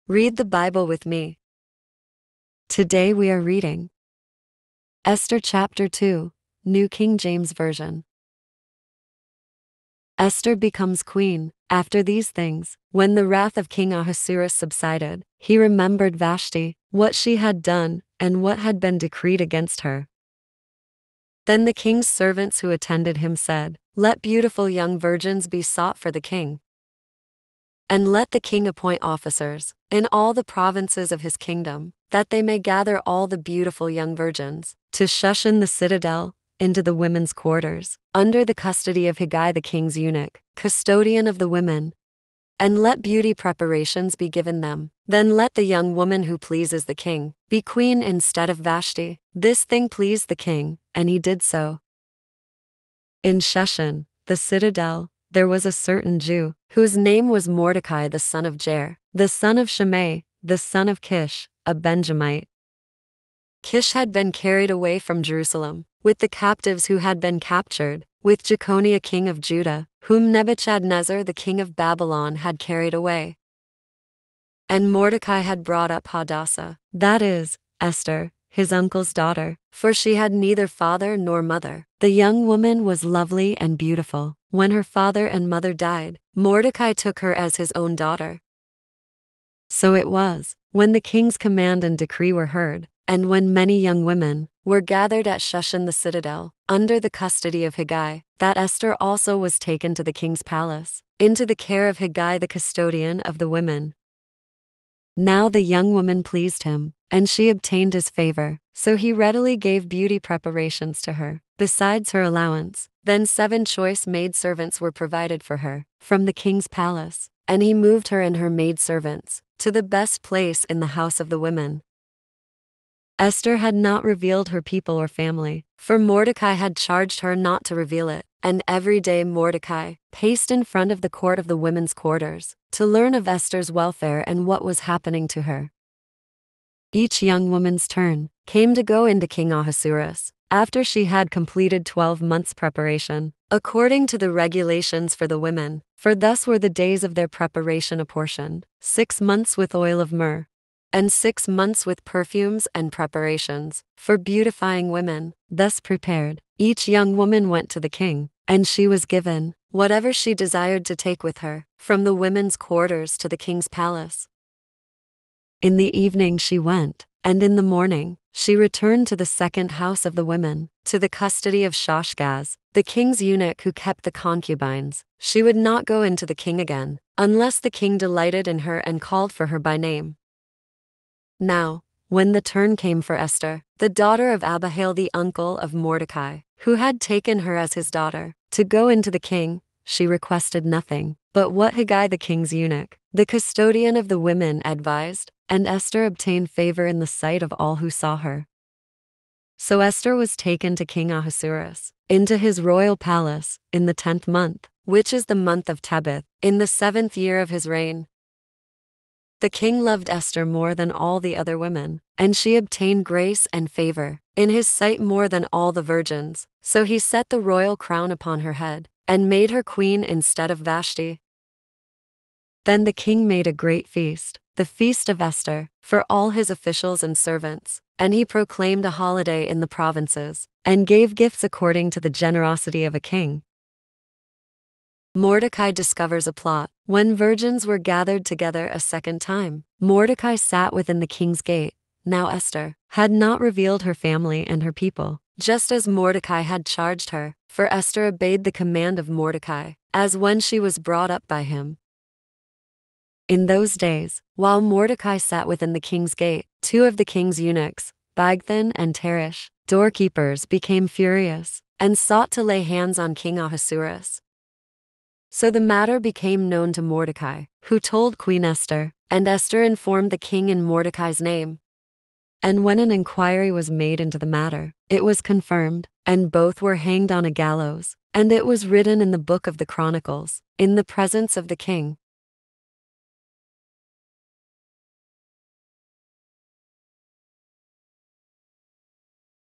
Read the Bible with me. Today we are reading Esther chapter 2, New King James Version. Esther becomes queen. After these things, when the wrath of King Ahasuerus subsided, he remembered Vashti, what she had done, and what had been decreed against her. Then the king's servants who attended him said, "Let beautiful young virgins be sought for the king. And let the king appoint officers in all the provinces of his kingdom, that they may gather all the beautiful young virgins to Shushan the citadel, into the women's quarters, under the custody of Hegai the king's eunuch, custodian of the women. And let beauty preparations be given them. Then let the young woman who pleases the king be queen instead of Vashti." This thing pleased the king, and he did so. In Shushan, the citadel, there was a certain Jew, whose name was Mordecai the son of Jair, the son of Shimei, the son of Kish, a Benjamite. Kish had been carried away from Jerusalem, with the captives who had been captured, with Jeconiah king of Judah, whom Nebuchadnezzar the king of Babylon had carried away. And Mordecai had brought up Hadassah, that is, Esther, his uncle's daughter, for she had neither father nor mother. The young woman was lovely and beautiful. When her father and mother died, Mordecai took her as his own daughter. So it was, when the king's command and decree were heard, and when many young women were gathered at Shushan the citadel, under the custody of Hegai, that Esther also was taken to the king's palace, into the care of Hegai the custodian of the women. Now the young woman pleased him, and she obtained his favor, so he readily gave beauty preparations to her, besides her allowance. Then 7 choice maidservants were provided for her, from the king's palace, and he moved her and her maidservants to the best place in the house of the women. Esther had not revealed her people or family, for Mordecai had charged her not to reveal it, and every day Mordecai paced in front of the court of the women's quarters, to learn of Esther's welfare and what was happening to her. Each young woman's turn came to go into King Ahasuerus, after she had completed 12 months' preparation, according to the regulations for the women, for thus were the days of their preparation apportioned: 6 months with oil of myrrh, and 6 months with perfumes and preparations, for beautifying women. Thus prepared, each young woman went to the king, and she was given whatever she desired to take with her, from the women's quarters to the king's palace. In the evening she went, and in the morning she returned to the second house of the women, to the custody of Shoshgaz, the king's eunuch who kept the concubines. She would not go into the king again, unless the king delighted in her and called for her by name. Now, when the turn came for Esther, the daughter of Abihail the uncle of Mordecai, who had taken her as his daughter, to go into the king, she requested nothing but what Hegai the king's eunuch, the custodian of the women, advised, and Esther obtained favor in the sight of all who saw her. So Esther was taken to King Ahasuerus, into his royal palace, in the 10th month, which is the month of Tebeth, in the 7th year of his reign. The king loved Esther more than all the other women, and she obtained grace and favor in his sight more than all the virgins. So he set the royal crown upon her head, and made her queen instead of Vashti. Then the king made a great feast, the feast of Esther, for all his officials and servants, and he proclaimed a holiday in the provinces, and gave gifts according to the generosity of a king. Mordecai discovers a plot. When virgins were gathered together a second time, Mordecai sat within the king's gate. Now Esther had not revealed her family and her people, just as Mordecai had charged her, for Esther obeyed the command of Mordecai, as when she was brought up by him. In those days, while Mordecai sat within the king's gate, 2 of the king's eunuchs, Bigthan and Teresh, doorkeepers, became furious, and sought to lay hands on King Ahasuerus. So the matter became known to Mordecai, who told Queen Esther, and Esther informed the king in Mordecai's name. And when an inquiry was made into the matter, it was confirmed, and both were hanged on a gallows, and it was written in the book of the Chronicles, in the presence of the king.